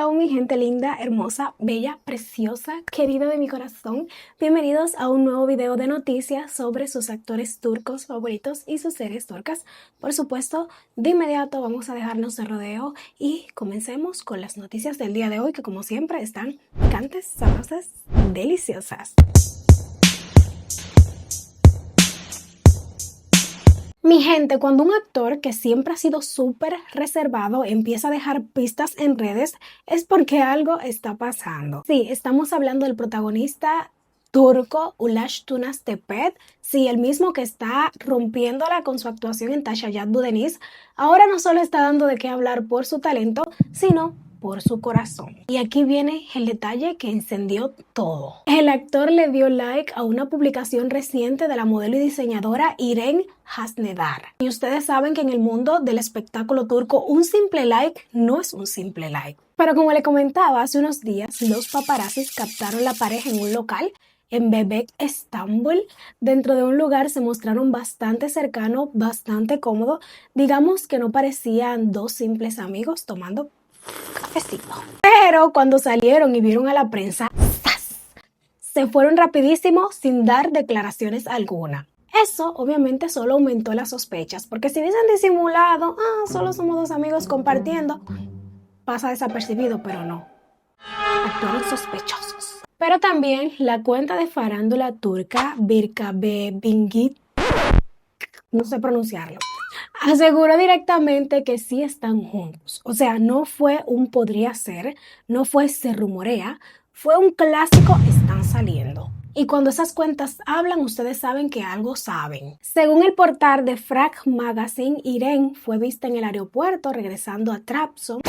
Hello mi gente linda, hermosa, bella, preciosa, querida de mi corazón. Bienvenidos a un nuevo video de noticias sobre sus actores turcos favoritos y sus series turcas. Por supuesto, de inmediato vamos a dejarnos de rodeo y comencemos con las noticias del día de hoy que como siempre están picantes, sabrosas, deliciosas. Mi gente, cuando un actor que siempre ha sido súper reservado empieza a dejar pistas en redes es porque algo está pasando. Sí, estamos hablando del protagonista turco Ulaş Tunas Tepet, sí, el mismo que está rompiéndola con su actuación en Taşayat Bu Deniz, ahora no solo está dando de qué hablar por su talento, sino por su corazón. Y aquí viene el detalle que encendió todo. El actor le dio like a una publicación reciente de la modelo y diseñadora Irene Hasnedar. Y ustedes saben que en el mundo del espectáculo turco un simple like no es un simple like. Pero como le comentaba hace unos días, los paparazzis captaron la pareja en un local en Bebek, Estambul. Dentro de un lugar se mostraron bastante cercano, bastante cómodo. Digamos que no parecían dos simples amigos tomando cafecito. Pero cuando salieron y vieron a la prensa, ¡zas!, se fueron rapidísimo sin dar declaraciones alguna. Eso obviamente solo aumentó las sospechas, porque si hubiesen disimulado, solo somos dos amigos compartiendo, pasa desapercibido, pero no. Actuaron sospechosos. Pero también la cuenta de farándula turca Birkaberbingit, no sé pronunciarlo, aseguró directamente que sí están juntos. O sea, no fue un podría ser, no fue se rumorea, fue un clásico están saliendo. Y cuando esas cuentas hablan, ustedes saben que algo saben. Según el portal de Frag Magazine, Irene fue vista en el aeropuerto regresando de Trabzon.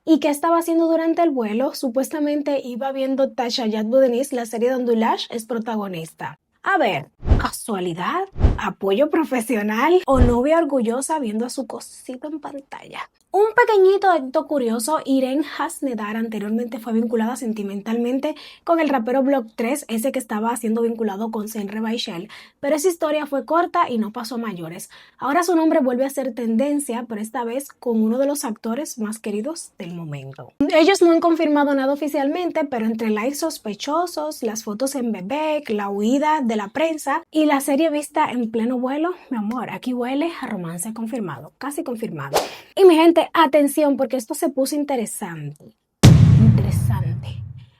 ¿Y qué estaba haciendo durante el vuelo? Supuestamente iba viendo Taşayat Bu Deniz, la serie donde Ulaş es protagonista. A ver, ¿casualidad? ¿Apoyo profesional? ¿O novia orgullosa viendo a su cosito en pantalla? Un pequeñito dato curioso, Irene Hasnedar anteriormente fue vinculada sentimentalmente con el rapero Block 3, ese que estaba siendo vinculado con Senre Baishel, pero esa historia fue corta y no pasó a mayores. Ahora su nombre vuelve a ser tendencia, pero esta vez con uno de los actores más queridos del momento. Ellos no han confirmado nada oficialmente, pero entre likes sospechosos, las fotos en Bebek, la huida de la prensa y la serie vista en pleno vuelo, mi amor, aquí huele a romance confirmado, casi confirmado. Y mi gente, atención, porque esto se puso interesante.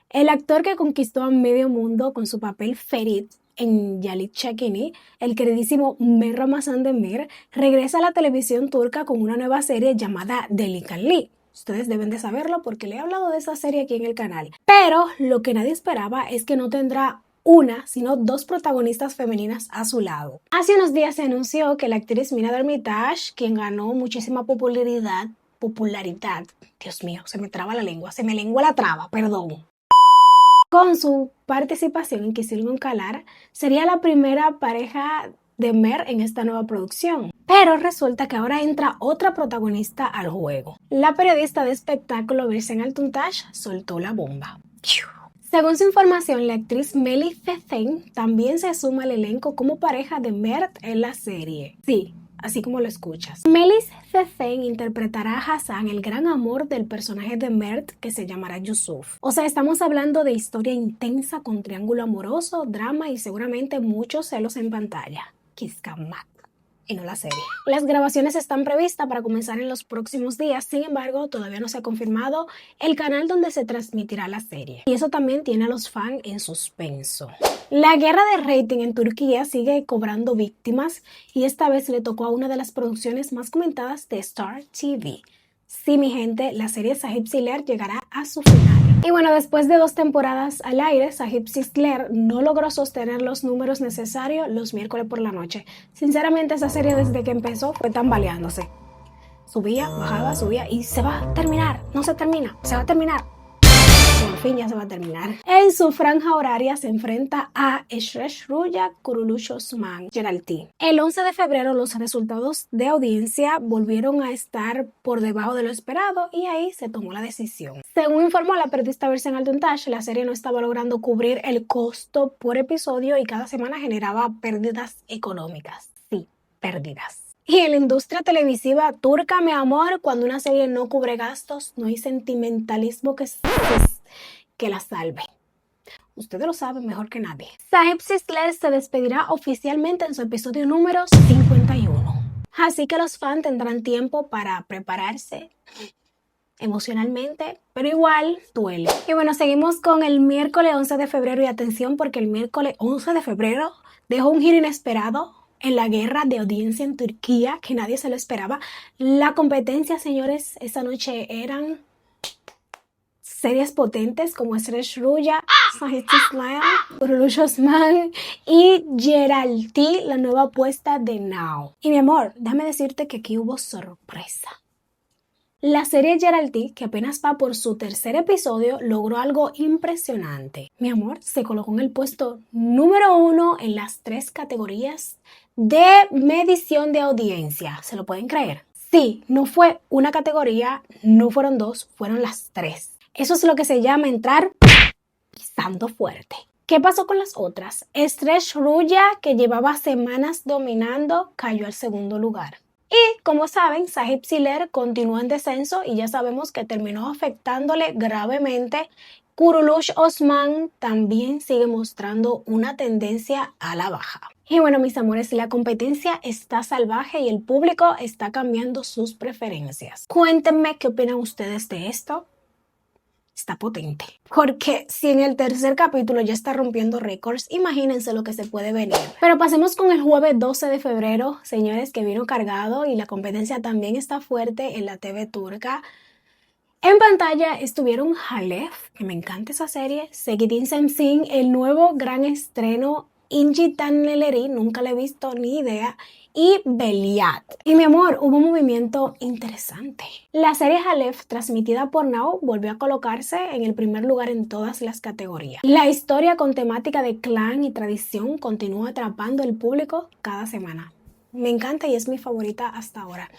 El actor que conquistó a medio mundo con su papel Ferit en Yalit Çekini, el queridísimo Mer Ramazan Demir, regresa a la televisión turca con una nueva serie llamada Delikanlı. Ustedes deben de saberlo porque le he hablado de esa serie aquí en el canal. Pero lo que nadie esperaba es que no tendrá una, sino dos protagonistas femeninas a su lado. Hace unos días se anunció que la actriz Mina Demirtaş, quien ganó muchísima popularidad, Dios mío, se me traba la lengua, se me lengua la traba, perdón. Con su participación en Kisilgun Kalar, sería la primera pareja de Mer en esta nueva producción. Pero resulta que ahora entra otra protagonista al juego. La periodista de espectáculo Birsen Altuntaş soltó la bomba. Según su información, la actriz Melis Cezene también se suma al elenco como pareja de Mert en la serie. Sí, así como lo escuchas. Melis Cezene interpretará a Hasan, el gran amor del personaje de Mert que se llamará Yusuf. O sea, estamos hablando de historia intensa con triángulo amoroso, drama y seguramente muchos celos en pantalla. Kiskamak. Y no la serie. Las grabaciones están previstas para comenzar en los próximos días, sin embargo, todavía no se ha confirmado el canal donde se transmitirá la serie. Y eso también tiene a los fans en suspenso. La guerra de rating en Turquía sigue cobrando víctimas y esta vez le tocó a una de las producciones más comentadas de Star TV. Sí, mi gente, la serie Sahip Siler llegará a su final. Y bueno, después de 2 temporadas al aire, Sahip Siler no logró sostener los números necesarios los miércoles por la noche. Sinceramente, esa serie desde que empezó fue tambaleándose. Subía, bajaba, subía y se va a terminar. No se termina, se va a terminar. Por fin ya se va a terminar. En su franja horaria se enfrenta a Eşreş Rüya Kuruluş Osman Geralti. El 11 de febrero los resultados de audiencia volvieron a estar por debajo de lo esperado y ahí se tomó la decisión. Según informó la periodista Birsen Altuntaş, la serie no estaba logrando cubrir el costo por episodio y cada semana generaba pérdidas económicas. Sí, pérdidas. Y en la industria televisiva turca, mi amor, cuando una serie no cubre gastos, no hay sentimentalismo que la salve. Ustedes lo saben mejor que nadie. Sahib Sisler se despedirá oficialmente en su episodio número 51. Así que los fans tendrán tiempo para prepararse emocionalmente, pero igual duele. Y bueno, seguimos con el miércoles 11 de febrero y atención porque el miércoles 11 de febrero dejó un giro inesperado en la guerra de audiencia en Turquía que nadie se lo esperaba. La competencia, señores, esa noche eran series potentes como Estrella Ruja, Sahih Islam, Kurulush Osman y Geraldine, la nueva apuesta de Now. Y mi amor, déjame decirte que aquí hubo sorpresa. La serie Geraldine, que apenas va por su tercer episodio, logró algo impresionante. Mi amor, se colocó en el puesto número 1 en las 3 categorías de medición de audiencia. ¿Se lo pueden creer? Sí, no fue una categoría, no fueron 2, fueron las 3. Eso es lo que se llama entrar pisando fuerte. ¿Qué pasó con las otras? Estrella Ruja, que llevaba semanas dominando, cayó al segundo lugar. Y como saben, Sahib Sisler continuó en descenso y ya sabemos que terminó afectándole gravemente. Kurulush Osman también sigue mostrando una tendencia a la baja. Y bueno, mis amores, la competencia está salvaje y el público está cambiando sus preferencias. Cuéntenme qué opinan ustedes de esto. Está potente. Porque si en el tercer capítulo ya está rompiendo récords, imagínense lo que se puede venir. Pero pasemos con el jueves 12 de febrero, señores, que vino cargado y la competencia también está fuerte en la TV turca. En pantalla estuvieron Halef, que me encanta esa serie, Segidin Semsin, el nuevo gran estreno, Inci Taneleri, nunca la he visto ni idea, y Beliat. Y mi amor, hubo un movimiento interesante. La serie Halef, transmitida por Now, volvió a colocarse en el primer lugar en todas las categorías. La historia con temática de clan y tradición continúa atrapando el público cada semana. Me encanta y es mi favorita hasta ahora.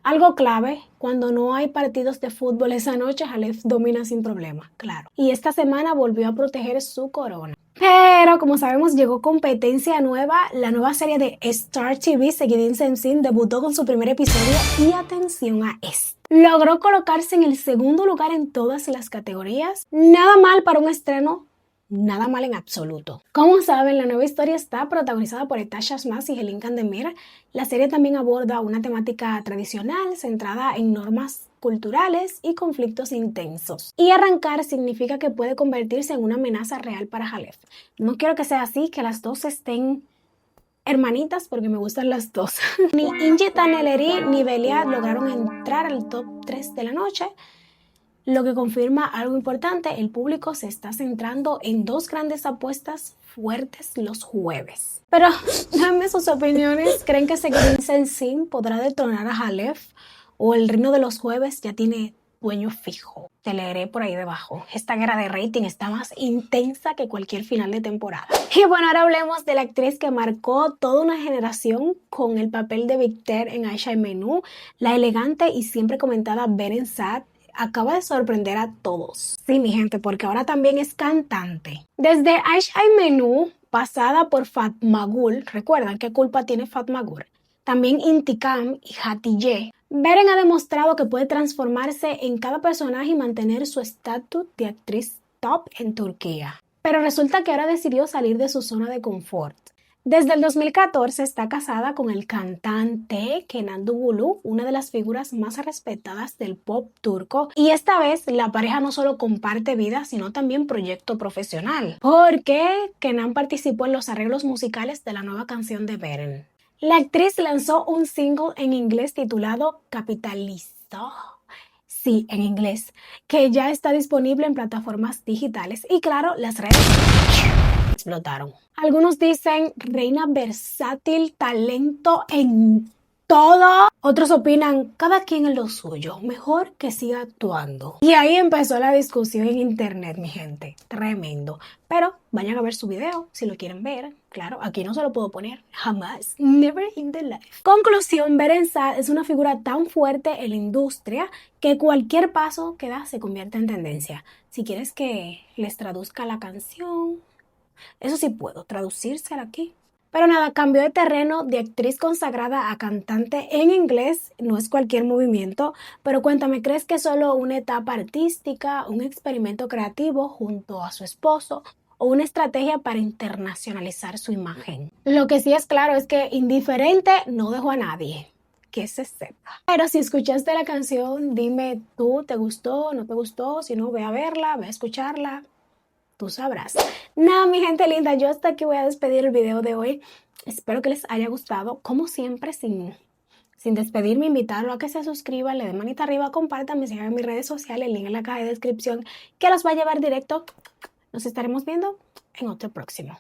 Algo clave, cuando no hay partidos de fútbol esa noche, Halef domina sin problema, claro. Y esta semana volvió a proteger su corona. Pero como sabemos llegó competencia nueva, la nueva serie de Star TV, Segidin Semsin, debutó con su primer episodio y atención a esto. Logró colocarse en el segundo lugar en todas las categorías. Nada mal para un estreno, nada mal en absoluto. Como saben, la nueva historia está protagonizada por Etasha Ashmas y Helin Kandemir. La serie también aborda una temática tradicional centrada en normas culturales y conflictos intensos. Y arrancar significa que puede convertirse en una amenaza real para Halef. No quiero que sea así, que las dos estén hermanitas porque me gustan las dos. Ni Inci Taneleri ni Beliat lograron entrar al top 3 de la noche, lo que confirma algo importante: el público se está centrando en 2 grandes apuestas fuertes los jueves. Pero dame sus opiniones. ¿Creen que Segidin Semsin podrá detonar a Halef o el reino de los jueves ya tiene dueño fijo? Te leeré por ahí debajo. Esta guerra de rating está más intensa que cualquier final de temporada. Y bueno, ahora hablemos de la actriz que marcó toda una generación con el papel de Bihter en Aisha Menú. La elegante y siempre comentada Beren Saat acaba de sorprender a todos. Sí, mi gente, porque ahora también es cantante. Desde Aisha Menú, pasada por Fatmagul, ¿recuerdan qué culpa tiene Fatmagul? También Intikam y Hatice. Beren ha demostrado que puede transformarse en cada personaje y mantener su estatus de actriz top en Turquía. Pero resulta que ahora decidió salir de su zona de confort. Desde el 2014 está casada con el cantante Kenan Doğulu, una de las figuras más respetadas del pop turco, y esta vez la pareja no solo comparte vida, sino también proyecto profesional, porque Kenan participó en los arreglos musicales de la nueva canción de Beren. La actriz lanzó un single en inglés titulado Capitalisto. Sí, en inglés, que ya está disponible en plataformas digitales y claro, las redes explotaron. Algunos dicen reina versátil, talento en todo. Otros opinan cada quien en lo suyo, mejor que siga actuando. Y ahí empezó la discusión en internet, mi gente. Tremendo. Pero vayan a ver su video si lo quieren ver. Claro, aquí no se lo puedo poner jamás. Never in the life. Conclusión, Beren Saat es una figura tan fuerte en la industria que cualquier paso que da se convierte en tendencia. Si quieres que les traduzca la canción, eso sí puedo traducírsela aquí. Pero nada, cambió de terreno de actriz consagrada a cantante en inglés. No es cualquier movimiento, pero cuéntame, ¿crees que es solo una etapa artística, un experimento creativo junto a su esposo o una estrategia para internacionalizar su imagen? Lo que sí es claro es que indiferente no dejó a nadie, que se sepa. Pero si escuchaste la canción, dime tú, ¿te gustó? ¿No te gustó? Si no, ve a verla, ve a escucharla. Tú sabrás. Nada, mi gente linda, yo hasta aquí voy a despedir el video de hoy. Espero que les haya gustado. Como siempre, sin despedirme, invitarlo a que se suscriban, le den manita arriba, compartan, me sigan en mis redes sociales, el link en la caja de descripción, que los va a llevar directo. Nos estaremos viendo en otro próximo.